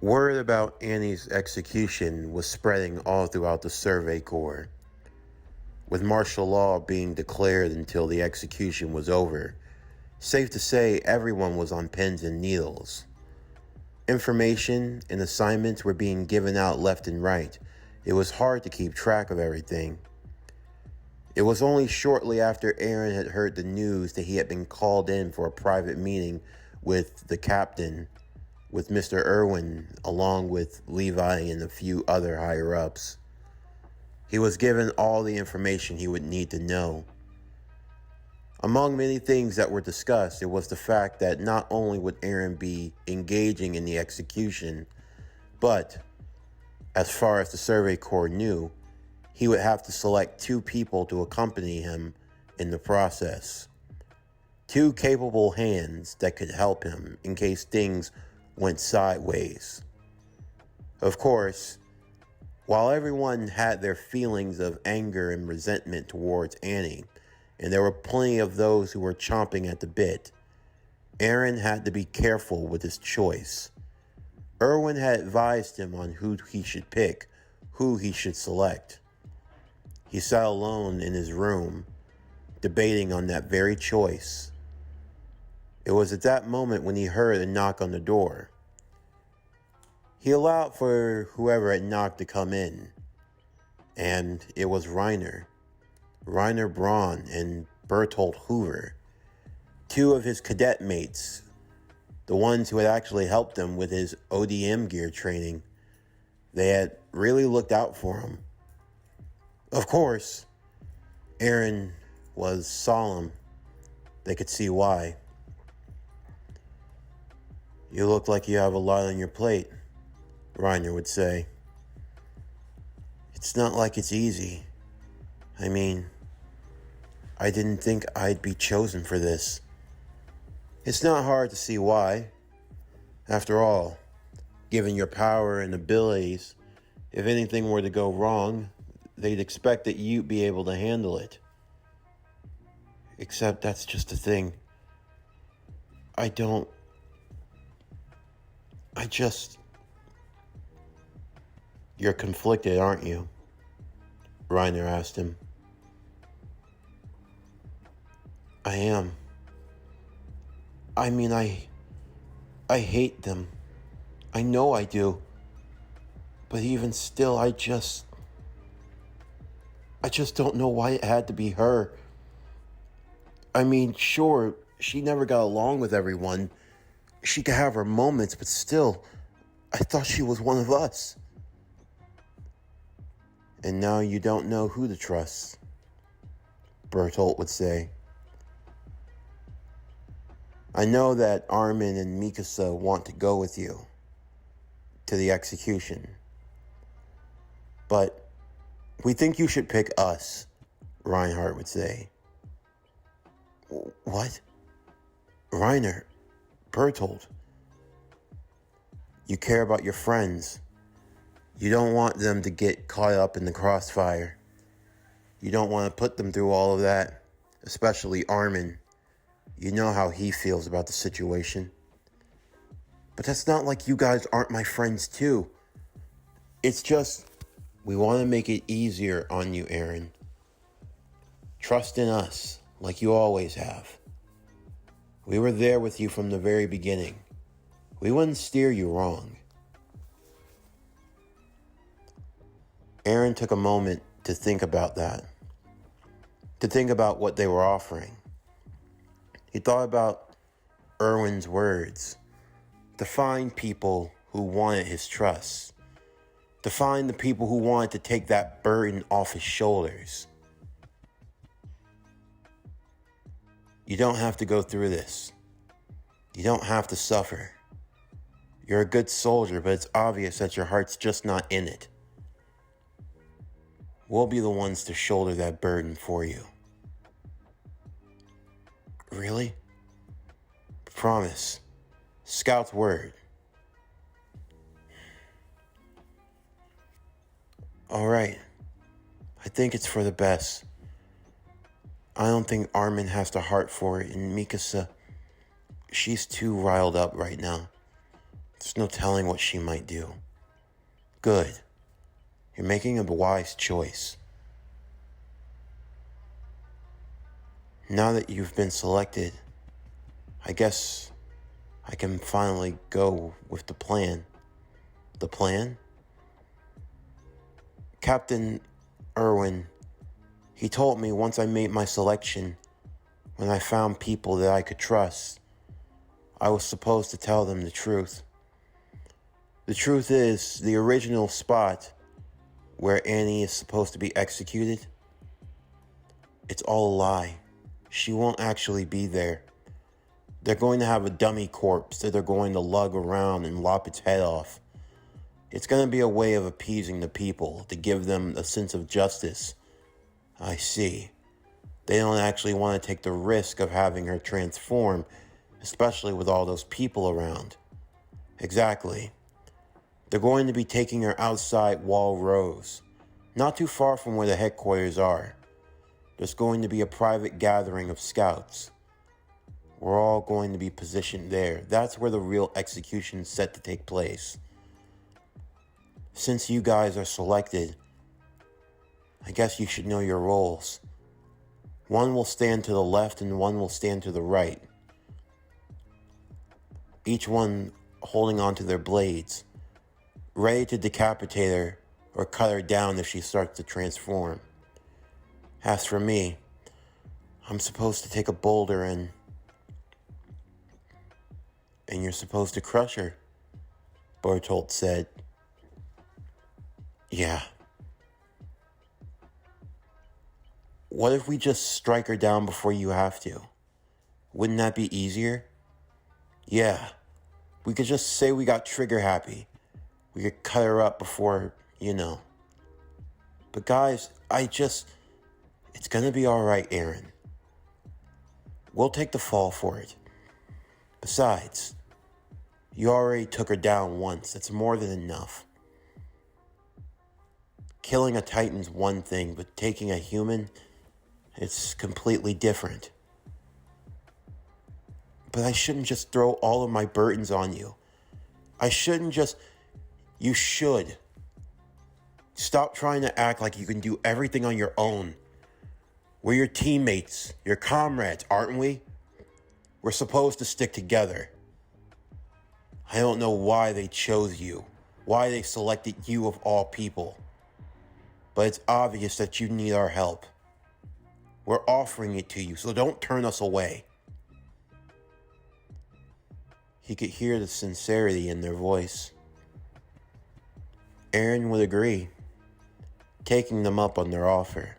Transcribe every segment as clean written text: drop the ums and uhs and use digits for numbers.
Word about Annie's execution was spreading all throughout the Survey Corps, with martial law being declared until the execution was over. Safe to say, everyone was on pins and needles. Information and assignments were being given out left and right. It was hard to keep track of everything. It was only shortly after Eren had heard the news that he had been called in for a private meeting with the captain, with Mr. Irwin, along with Levi and a few other higher-ups. He was given all the information he would need to know. Among many things that were discussed, it was the fact that not only would Eren be engaging in the execution, but, as far as the Survey Corps knew, he would have to select 2 people to accompany him in the process. 2 capable hands that could help him in case things went sideways. Of course, while everyone had their feelings of anger and resentment towards Annie, and there were plenty of those who were chomping at the bit, Eren had to be careful with his choice. Irwin had advised him on who he should pick, who he should select. He sat alone in his room, debating on that very choice. It was at that moment when he heard a knock on the door. He allowed for whoever had knocked to come in, and it was Reiner Braun and Bertolt Hoover, 2 of his cadet mates, the ones who had actually helped him with his ODM gear training. They had really looked out for him. Of course, Eren was solemn. They could see why. "You look like you have a lot on your plate," Reiner would say. "It's not like it's easy. I mean, I didn't think I'd be chosen for this." It's not hard to see why. After all, given your power and abilities, if anything were to go wrong, they'd expect that you'd be able to handle it. Except that's just the thing. You're conflicted, aren't you?" Reiner asked him. "I am. I mean, I hate them. I know I do. But even still, I just don't know why it had to be her. I mean, sure, she never got along with everyone. She could have her moments, but still, I thought she was one of us." "And now you don't know who to trust," Bertolt would say. "I know that Armin and Mikasa want to go with you to the execution. But we think you should pick us," Reinhardt would say. "What? Reiner, Bertolt, you care about your friends. You don't want them to get caught up in the crossfire. You don't want to put them through all of that, especially Armin. You know how he feels about the situation. But that's not like you guys aren't my friends too. It's just, we want to make it easier on you, Eren. Trust in us, like you always have. We were there with you from the very beginning. We wouldn't steer you wrong." Eren took a moment to think about that, to think about what they were offering. He thought about Irwin's words, to find people who wanted his trust, to find the people who wanted to take that burden off his shoulders. You don't have to go through this. You don't have to suffer. You're a good soldier, but it's obvious that your heart's just not in it. We'll be the ones to shoulder that burden for you. Really? Promise. Scout's word. All right. I think it's for the best. I don't think Armin has the heart for it, and Mikasa, she's too riled up right now. There's no telling what she might do. Good. You're making a wise choice. Now that you've been selected, I guess I can finally go with the plan. The plan? Captain Irwin, he told me once I made my selection, when I found people that I could trust, I was supposed to tell them the truth. The truth is, the original spot where Annie is supposed to be executed, it's all a lie. She won't actually be there. They're going to have a dummy corpse that they're going to lug around and lop its head off. It's going to be a way of appeasing the people, to give them a sense of justice. I see. They don't actually want to take the risk of having her transform, especially with all those people around. Exactly. They're going to be taking her outside Wall Rose, not too far from where the headquarters are. There's going to be a private gathering of scouts. We're all going to be positioned there. That's where the real execution's set to take place. Since you guys are selected, I guess you should know your roles. One will stand to the left and one will stand to the right. Each one holding onto their blades, ready to decapitate her or cut her down if she starts to transform. As for me, I'm supposed to take a boulder and you're supposed to crush her, Bertolt said. Yeah. What if we just strike her down before you have to? Wouldn't that be easier? Yeah. We could just say we got trigger happy. We could cut her up before, But guys, it's gonna be alright, Eren. We'll take the fall for it. Besides, you already took her down once. That's more than enough. Killing a Titan's one thing, but taking a human, it's completely different. But I shouldn't just throw all of my burdens on you. You should. Stop trying to act like you can do everything on your own. We're your teammates, your comrades, aren't we? We're supposed to stick together. I don't know why they chose you, why they selected you of all people. But it's obvious that you need our help. We're offering it to you, so don't turn us away. He could hear the sincerity in their voice. Eren would agree, taking them up on their offer.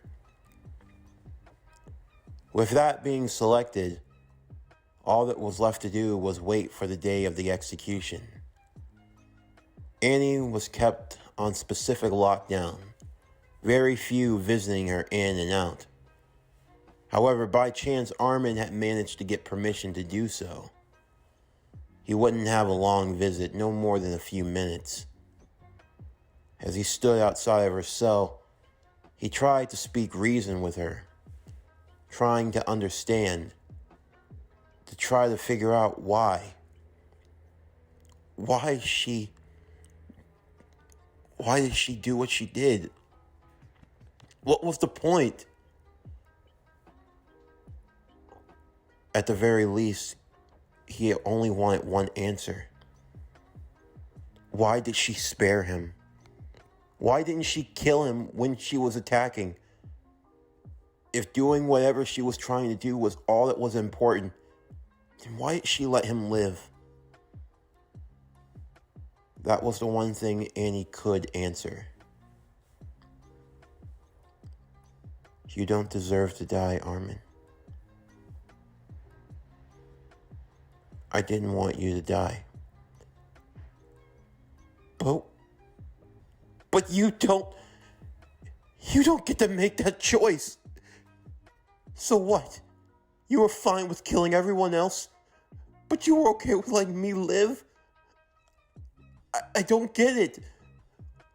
With that being selected, all that was left to do was wait for the day of the execution. Annie was kept on specific lockdown, very few visiting her in and out. However, by chance, Armin had managed to get permission to do so. He wouldn't have a long visit, no more than a few minutes. As he stood outside of her cell, he tried to speak reason with her, trying to understand, to try to figure out why. Why did she do what she did? What was the point? At the very least, he only wanted one answer. Why did she spare him? Why didn't she kill him when she was attacking? If doing whatever she was trying to do was all that was important, then why did she let him live? That was the one thing Annie could answer. You don't deserve to die, Armin. I didn't want you to die. But you don't get to make that choice. So what? You were fine with killing everyone else, but you were okay with letting me live? I don't get it.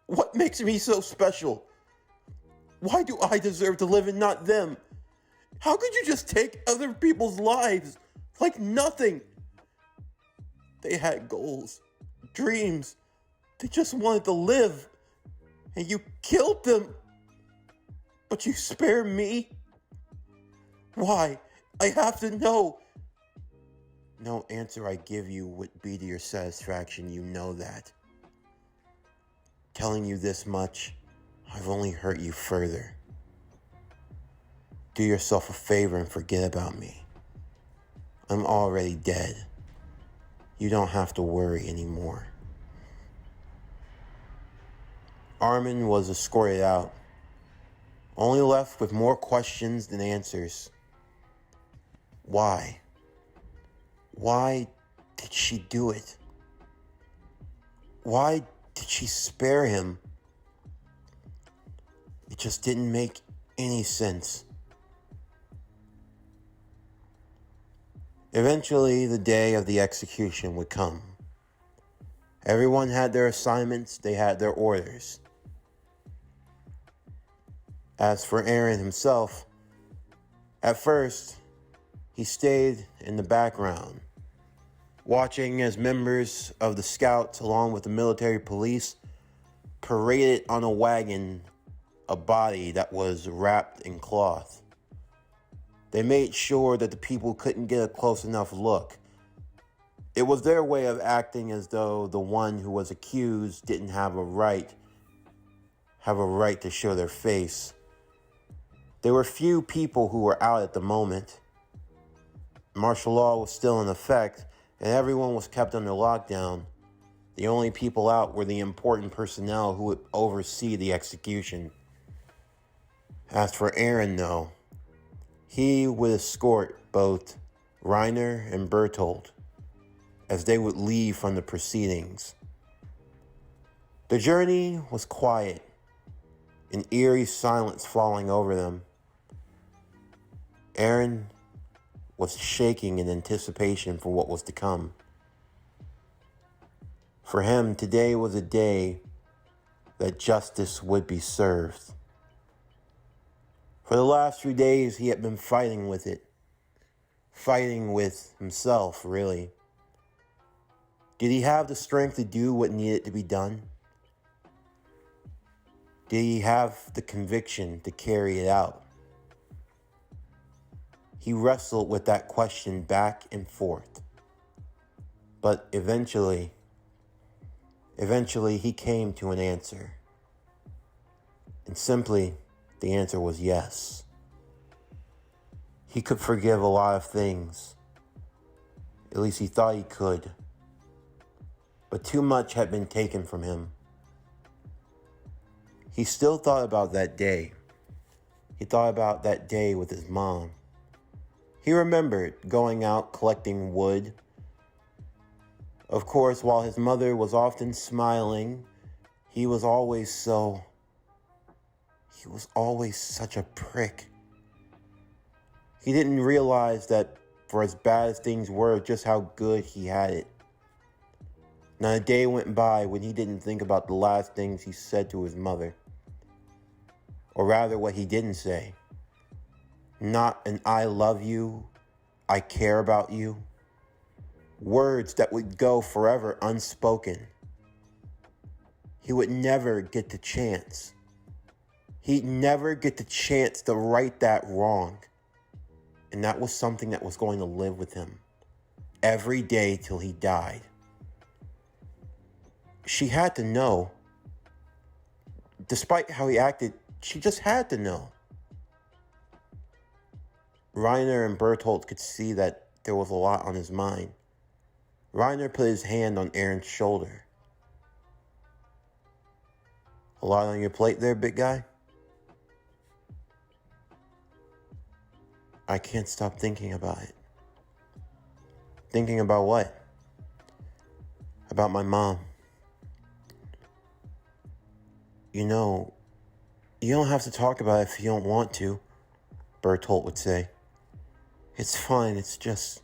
What makes me so special? Why do I deserve to live and not them? How could you just take other people's lives like nothing? They had goals, dreams. They just wanted to live. And you killed them. But you spare me? Why? I have to know. No answer I give you would be to your satisfaction. You know that. Telling you this much, I've only hurt you further. Do yourself a favor and forget about me. I'm already dead. You don't have to worry anymore. Armin was escorted out, only left with more questions than answers. Why? Why did she do it? Why did she spare him? It just didn't make any sense. Eventually, the day of the execution would come. Everyone had their assignments, they had their orders. As for Eren himself, at first, he stayed in the background, watching as members of the scouts, along with the military police, paraded on a wagon a body that was wrapped in cloth. They made sure that the people couldn't get a close enough look. It was their way of acting as though the one who was accused didn't have a right to show their face. There were few people who were out at the moment. Martial law was still in effect, and everyone was kept under lockdown. The only people out were the important personnel who would oversee the execution. As for Eren, though, he would escort both Reiner and Bertolt as they would leave from the proceedings. The journey was quiet, an eerie silence falling over them. Eren was shaking in anticipation for what was to come. For him, today was a day that justice would be served. For the last few days, he had been fighting with it. Fighting with himself, really. Did he have the strength to do what needed to be done? Did he have the conviction to carry it out? He wrestled with that question back and forth. But eventually he came to an answer. And simply, the answer was yes. He could forgive a lot of things. At least he thought he could. But too much had been taken from him. He still thought about that day. He thought about that day with his mom. He remembered going out collecting wood. Of course, while his mother was often smiling, he was always such a prick. He didn't realize that for as bad as things were, just how good he had it. Not a day went by when he didn't think about the last things he said to his mother. Or rather, what he didn't say. Not an I love you, I care about you. Words that would go forever unspoken. He would never get the chance. He'd never get the chance to right that wrong. And that was something that was going to live with him every day till he died. She had to know. Despite how he acted, she just had to know. Reiner and Bertolt could see that there was a lot on his mind. Reiner put his hand on Eren's shoulder. A lot on your plate there, big guy? I can't stop thinking about it. Thinking about what? About my mom. You know, you don't have to talk about it if you don't want to, Bertolt would say. It's fine, it's just...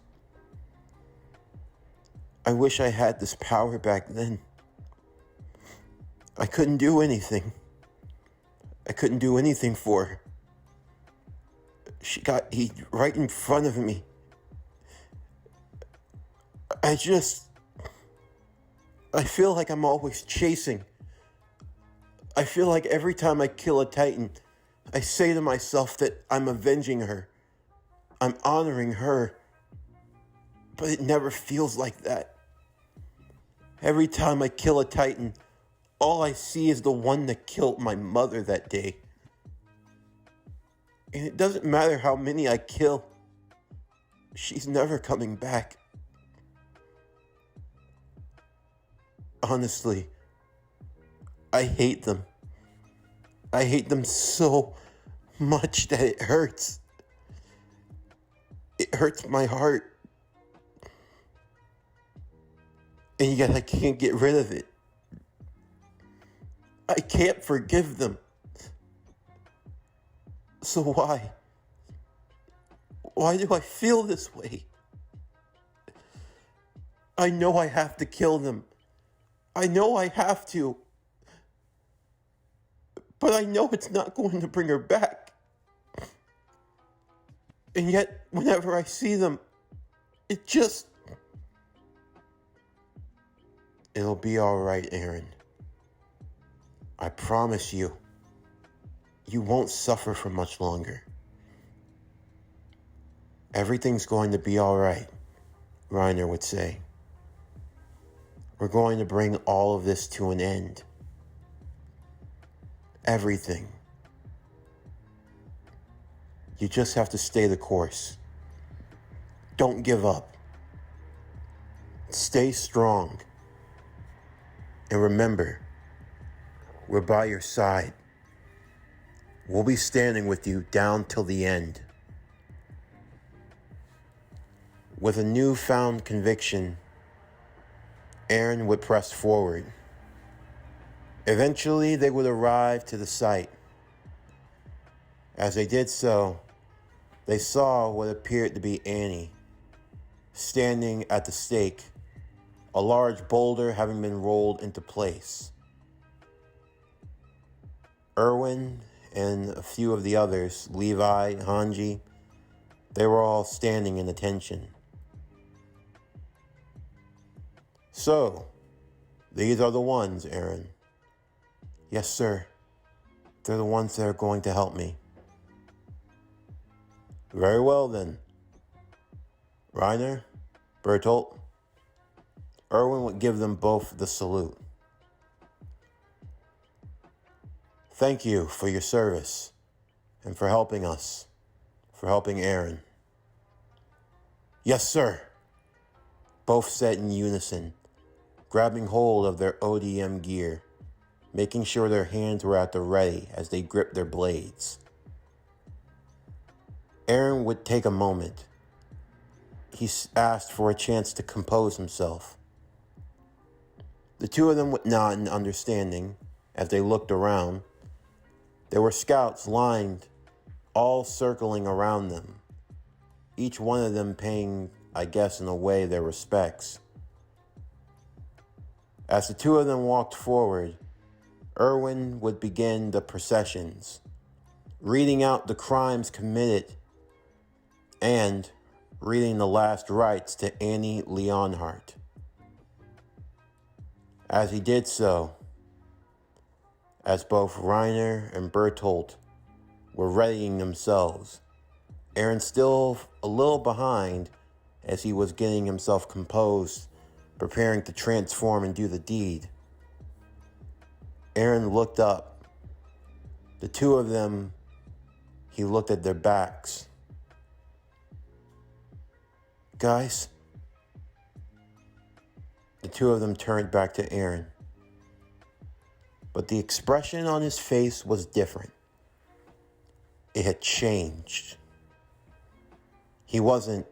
I wish I had this power back then. I couldn't do anything. I couldn't do anything for her. She got eat right in front of me. I feel like I'm always chasing. I feel like every time I kill a Titan, I say to myself that I'm avenging her. I'm honoring her. But it never feels like that. Every time I kill a Titan, all I see is the one that killed my mother that day. And it doesn't matter how many I kill. She's never coming back. Honestly, I hate them. I hate them so much that it hurts. It hurts my heart. And yet I can't get rid of it. I can't forgive them. So why? Why do I feel this way? I know I have to kill them. I know I have to. But I know it's not going to bring her back. And yet, whenever I see them, it just... It'll be alright, Eren. I promise you. You won't suffer for much longer. Everything's going to be alright, Reiner would say. We're going to bring all of this to an end. Everything. You just have to stay the course. Don't give up. Stay strong. And remember, we're by your side. We'll be standing with you down till the end. With a newfound conviction, Eren would press forward. Eventually, they would arrive to the site. As they did so, they saw what appeared to be Annie, standing at the stake, a large boulder having been rolled into place. Erwin and a few of the others, Levi, Hanji, they were all standing in attention. So, these are the ones, Eren. Yes, sir. They're the ones that are going to help me. Very well, then. Reiner, Bertolt, Erwin would give them both the salute. Thank you for your service and for helping us, for helping Eren. Yes, sir. Both said in unison, grabbing hold of their ODM gear, making sure their hands were at the ready as they gripped their blades. Eren would take a moment. He asked for a chance to compose himself. The two of them would nod in understanding as they looked around. There were scouts lined, all circling around them, each one of them paying, I guess in a way, their respects. As the two of them walked forward, Erwin would begin the processions, reading out the crimes committed and reading the last rites to Annie Leonhardt. As he did so, as both Reiner and Bertolt were readying themselves, Eren still a little behind as he was getting himself composed, preparing to transform and do the deed. Eren looked up. The two of them, he looked at their backs. Guys, the two of them turned back to Eren. But the expression on his face was different. It had changed. He wasn't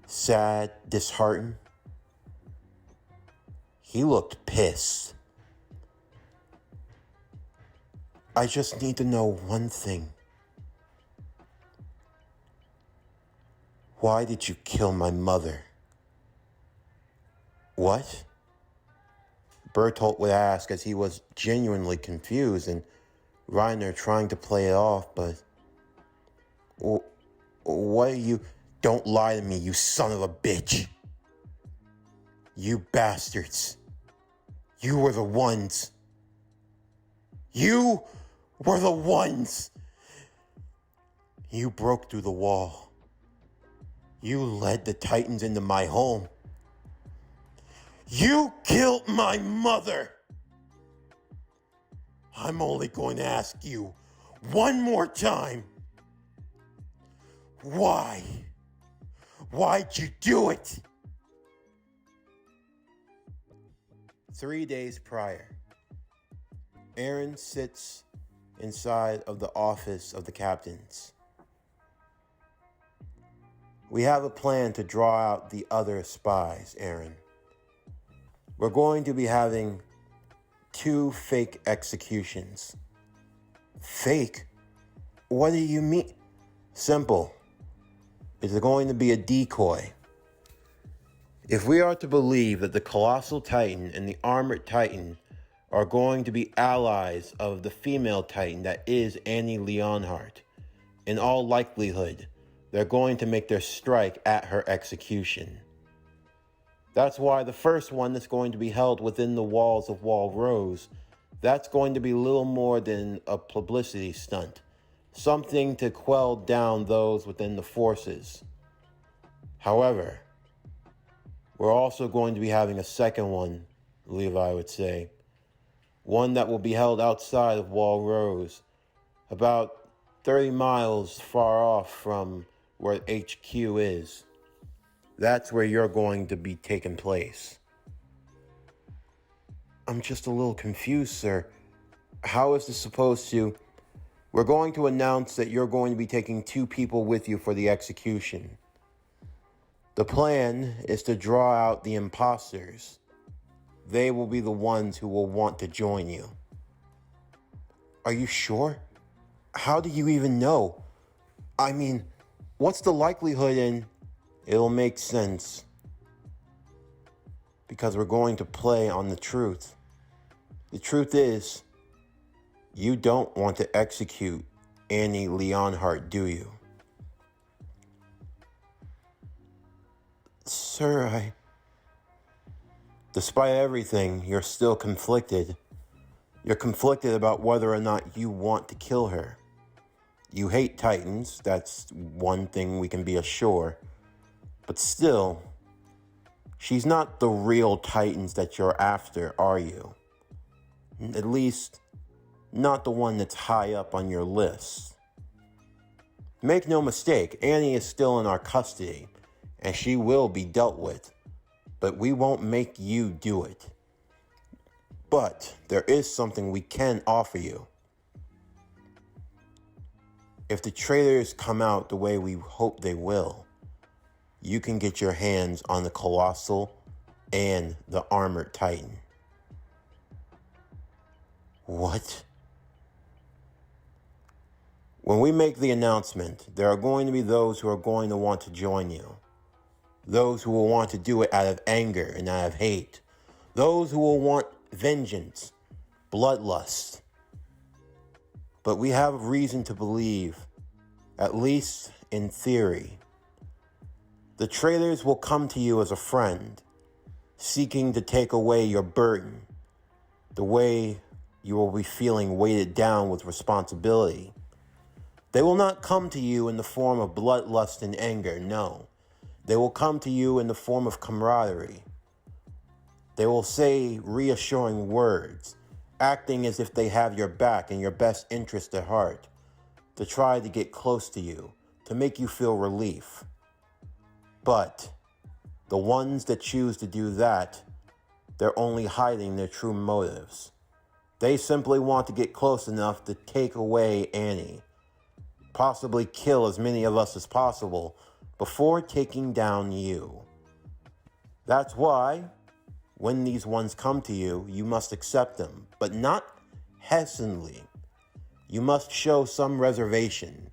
sad, disheartened. He looked pissed. I just need to know one thing. Why did you kill my mother? What? Bertolt would ask as he was genuinely confused and Reiner trying to play it off, but... What are you... Don't lie to me, you son of a bitch. You bastards. You were the ones. You were the ones. You broke through the wall. You led the Titans into my home. You killed my mother. I'm only going to ask you one more time. Why? Why'd you do it? 3 days prior, Eren sits inside of the office of the captains. We have a plan to draw out the other spies, Eren. We're going to be having 2 fake executions. Fake? What do you mean? Simple. It's going to be a decoy. If we are to believe that the Colossal Titan and the Armored Titan are going to be allies of the female Titan that is Annie Leonhardt, in all likelihood, they're going to make their strike at her execution. That's why the first one that's going to be held within the walls of Wall Rose, that's going to be little more than a publicity stunt. Something to quell down those within the forces. However, we're also going to be having a second one, Levi would say. One that will be held outside of Wall Rose, about 30 miles far off from where HQ is. That's where you're going to be taking place. I'm just a little confused, sir. How is this supposed to... We're going to announce that you're going to be taking 2 people with you for the execution. The plan is to draw out the imposters. They will be the ones who will want to join you. Are you sure? How do you even know? I mean, what's the likelihood in... It'll make sense. Because we're going to play on the truth. The truth is, you don't want to execute Annie Leonhardt, do you? Sir, Despite everything, you're still conflicted. You're conflicted about whether or not you want to kill her. You hate Titans, that's one thing we can be assured. But still, she's not the real Titans that you're after, are you? At least, not the one that's high up on your list. Make no mistake, Annie is still in our custody, and she will be dealt with. But we won't make you do it. But there is something we can offer you. If the traitors come out the way we hope they will, you can get your hands on the Colossal and the Armored Titan. What? When we make the announcement, there are going to be those who are going to want to join you. Those who will want to do it out of anger and out of hate. Those who will want vengeance, bloodlust. But we have reason to believe, at least in theory, the traitors will come to you as a friend, seeking to take away your burden, the way you will be feeling weighted down with responsibility. They will not come to you in the form of bloodlust and anger, no. They will come to you in the form of camaraderie. They will say reassuring words, acting as if they have your back and your best interest at heart, to try to get close to you, to make you feel relief. But the ones that choose to do that, they're only hiding their true motives. They simply want to get close enough to take away Annie, possibly kill as many of us as possible before taking down you. That's why, when these ones come to you, you must accept them, but not hesitantly. You must show some reservation.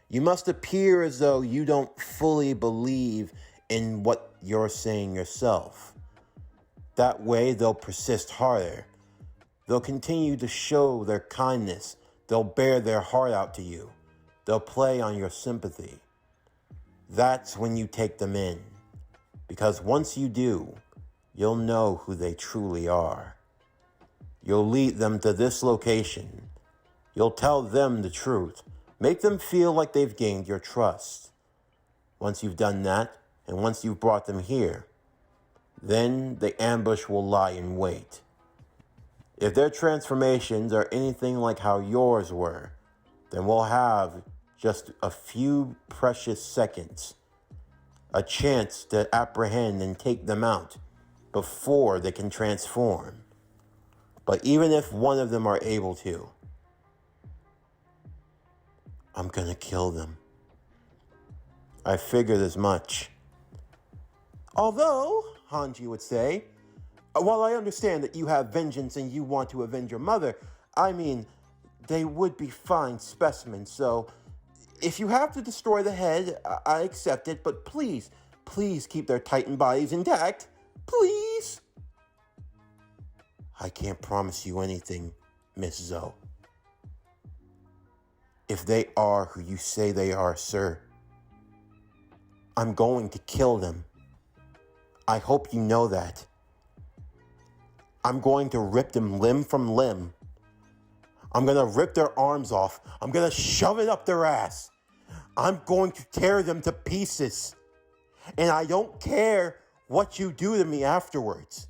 You must appear as though you don't fully believe in what you're saying yourself. That way, they'll persist harder. They'll continue to show their kindness. They'll bear their heart out to you. They'll play on your sympathy. That's when you take them in. Because once you do, you'll know who they truly are. You'll lead them to this location. You'll tell them the truth. Make them feel like they've gained your trust. Once you've done that, and once you've brought them here, then the ambush will lie in wait. If their transformations are anything like how yours were, then we'll have just a few precious seconds, a chance to apprehend and take them out before they can transform. But even if one of them are able to, I'm gonna kill them. I figured as much. Although, Hanji would say, while I understand that you have vengeance and you want to avenge your mother, I mean, they would be fine specimens, so if you have to destroy the head, I accept it, but please keep their Titan bodies intact. Please. I can't promise you anything, Miss Zoe. If they are who you say they are, sir, I'm going to kill them. I hope you know that. I'm going to rip them limb from limb. I'm going to rip their arms off. I'm going to shove it up their ass. I'm going to tear them to pieces. And I don't care what you do to me afterwards.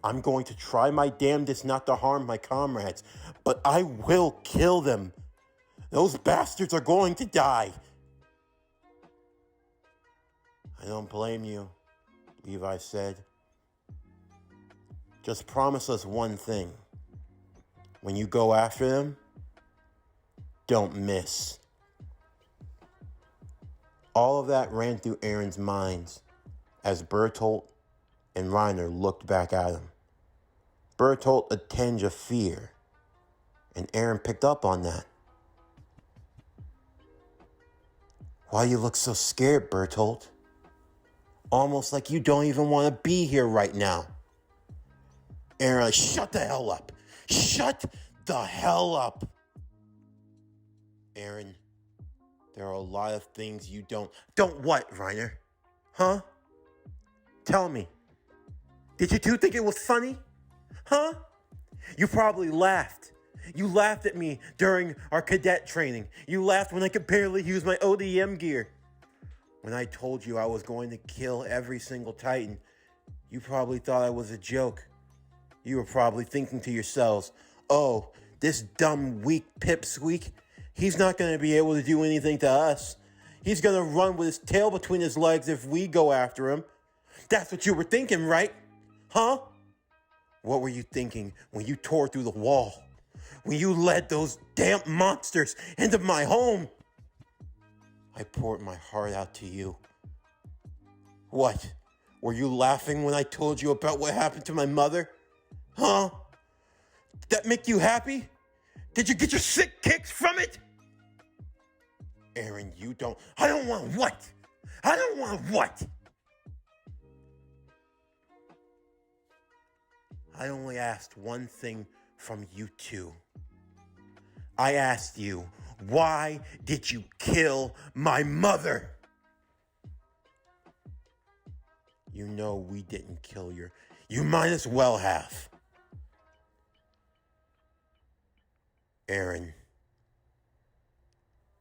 I'm going to try my damnedest not to harm my comrades, but I will kill them. Those bastards are going to die. I don't blame you, Levi said. Just promise us one thing. When you go after them, don't miss. All of that ran through Eren's mind as Bertolt and Reiner looked back at him. Bertolt a tinge of fear, and Eren picked up on that. Why you look so scared, Bertolt? Almost like you don't even want to be here right now. Eren, shut the hell up. Shut the hell up. Eren, there are a lot of things you don't what, Reiner? Huh? Tell me. Did you two think it was funny? Huh? You probably laughed. You laughed at me during our cadet training. You laughed when I could barely use my ODM gear. When I told you I was going to kill every single Titan, you probably thought I was a joke. You were probably thinking to yourselves, oh, this dumb, weak pipsqueak, he's not going to be able to do anything to us. He's going to run with his tail between his legs if we go after him. That's what you were thinking, right? Huh? What were you thinking when you tore through the wall? When you led those damn monsters into my home? I poured my heart out to you. What? Were you laughing when I told you about what happened to my mother? Huh? Did that make you happy? Did you get your sick kicks from it? Eren, I don't want what? I don't want what? I only asked one thing from you two. I asked you, why did you kill my mother? You know we didn't kill you might as well have. Eren,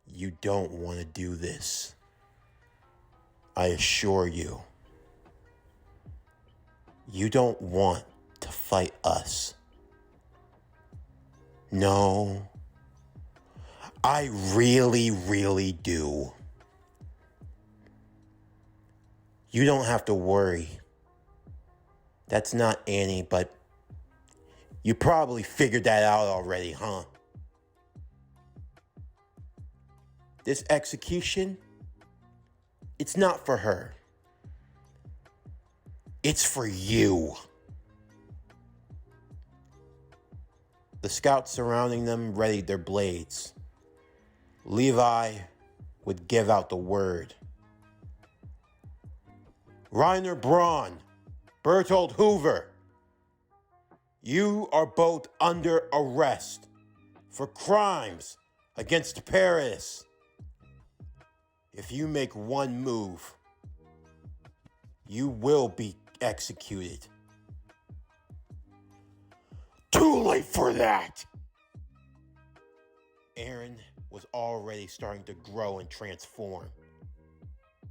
you don't want to do this. I assure you. You don't want to fight us. No, I really, really do. You don't have to worry. That's not Annie, but you probably figured that out already, huh? This execution, it's not for her. It's for you. The scouts surrounding them readied their blades. Levi would give out the word. Reiner Braun, Bertolt Hoover, you are both under arrest for crimes against Paris. If you make one move, you will be executed. 2 too late for that! Eren was already starting to grow and transform.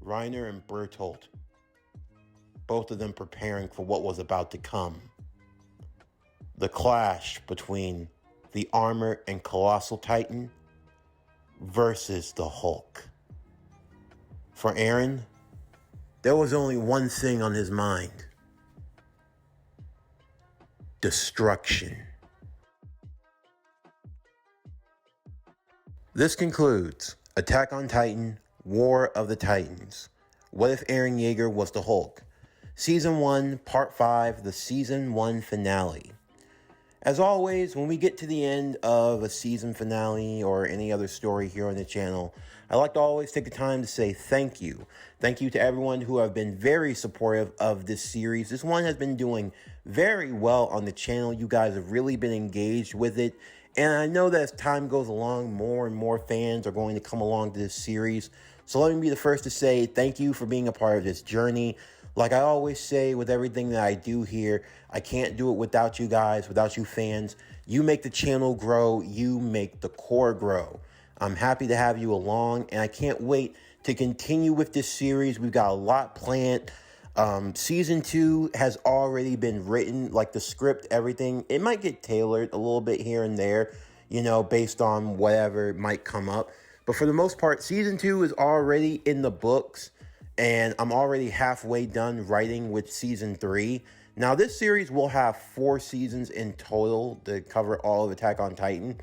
Reiner and Bertolt, both of them preparing for what was about to come. The clash between the Armor and Colossal Titan versus the Hulk. For Eren, there was only one thing on his mind: destruction. This concludes Attack on Titan, War of the Titans. What if Eren Yeager was the Hulk? Season 1, Part 5, the Season 1 finale. As always, when we get to the end of a season finale or any other story here on the channel, I like to always take the time to say thank you. Thank you to everyone who have been very supportive of this series. This one has been doing very well on the channel. You guys have really been engaged with it. And I know that as time goes along, more and more fans are going to come along to this series. So let me be the first to say thank you for being a part of this journey. Like I always say with everything that I do here, I can't do it without you guys, without you fans. You make the channel grow. You make the core grow. I'm happy to have you along, and I can't wait to continue with this series. We've got a lot planned. Season 2 has already been written, like the script, everything. It might get tailored a little bit here and there, you know, based on whatever might come up. But for the most part, Season 2 is already in the books. And I'm already halfway done writing with Season 3. Now, this series will have 4 seasons in total to cover all of Attack on Titan.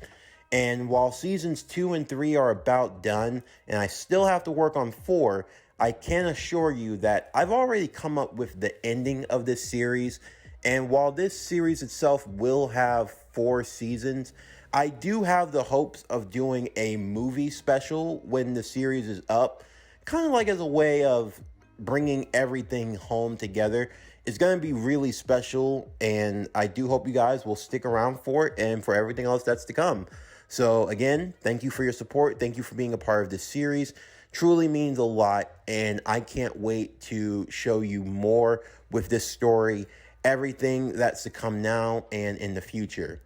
And while Seasons 2 and 3 are about done, and I still have to work on 4, I can assure you that I've already come up with the ending of this series. And while this series itself will have 4 seasons, I do have the hopes of doing a movie special when the series is up. Kind of like as a way of bringing everything home together. It's going to be really special, and I do hope you guys will stick around for it and for everything else that's to come. So again, thank you for your support. Thank you for being a part of this series. Truly means a lot, and I can't wait to show you more with this story, everything that's to come now and in the future.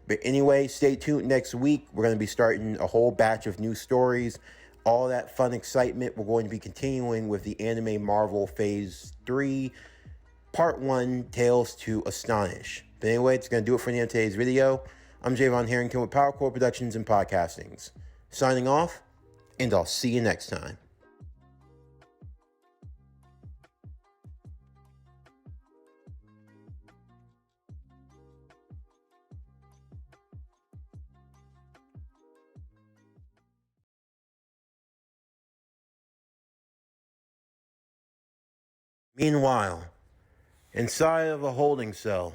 But anyway, stay tuned next week. We're going to be starting a whole batch of new stories. All that fun excitement. We're going to be continuing with the Anime Marvel Phase 3, Part 1, Tales to Astonish. But anyway, it's going to do it for the end of today's video. I'm Javon Harrington with PowerCore Productions and Podcastings. Signing off, and I'll see you next time. Meanwhile, inside of a holding cell,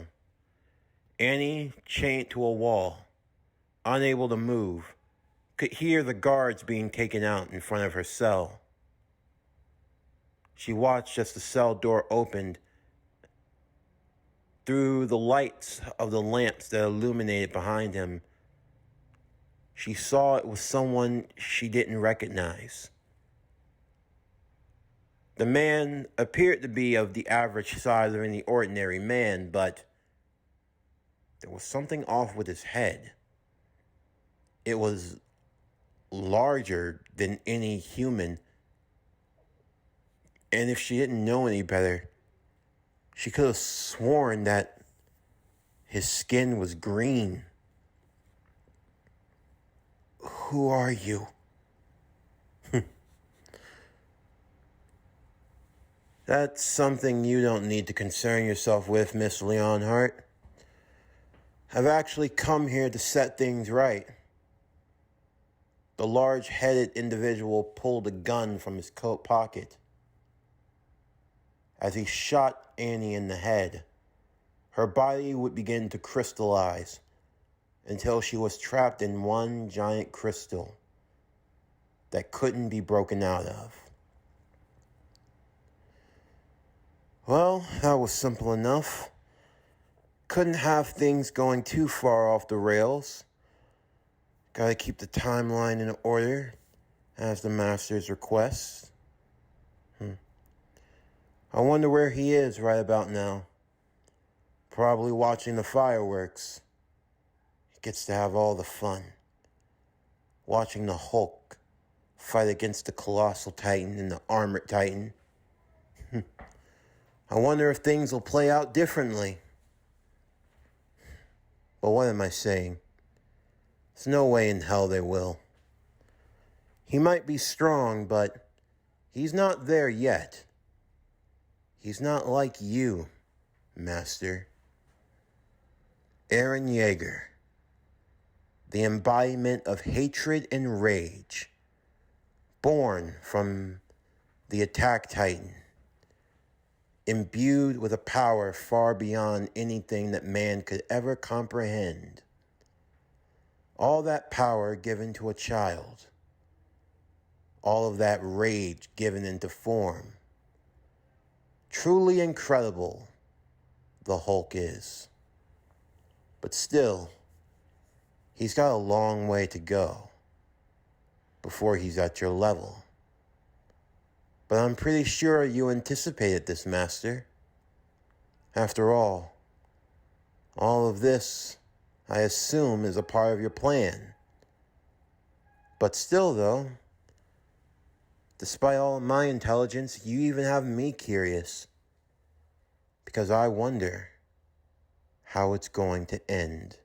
Annie, chained to a wall, unable to move, could hear the guards being taken out in front of her cell. She watched as the cell door opened. Through the lights of the lamps that illuminated behind him, she saw it was someone she didn't recognize. The man appeared to be of the average size of any ordinary man, but there was something off with his head. It was larger than any human, and if she didn't know any better, she could have sworn that his skin was green. Who are you? That's something you don't need to concern yourself with, Miss Leonhardt. I've actually come here to set things right. The large-headed individual pulled a gun from his coat pocket. As he shot Annie in the head, her body would begin to crystallize until she was trapped in one giant crystal that couldn't be broken out of. Well, that was simple enough. Couldn't have things going too far off the rails. Gotta keep the timeline in order, as the master's requests. I wonder where he is right about now. Probably watching the fireworks. gets to have all the fun. Watching the Hulk fight against the Colossal Titan and the Armored Titan. I wonder if things will play out differently. But what am I saying? There's no way in hell they will. He might be strong, but he's not there yet. He's not like you, Master. Eren Yeager, the embodiment of hatred and rage, born from the Attack Titan, imbued with a power far beyond anything that man could ever comprehend. All that power given to a child. All of that rage given into form. Truly incredible, the Hulk is. But still, he's got a long way to go before he's at your level. But I'm pretty sure you anticipated this, Master. After all of this, I assume, is a part of your plan. But still, though, despite all of my intelligence, you even have me curious. Because I wonder how it's going to end.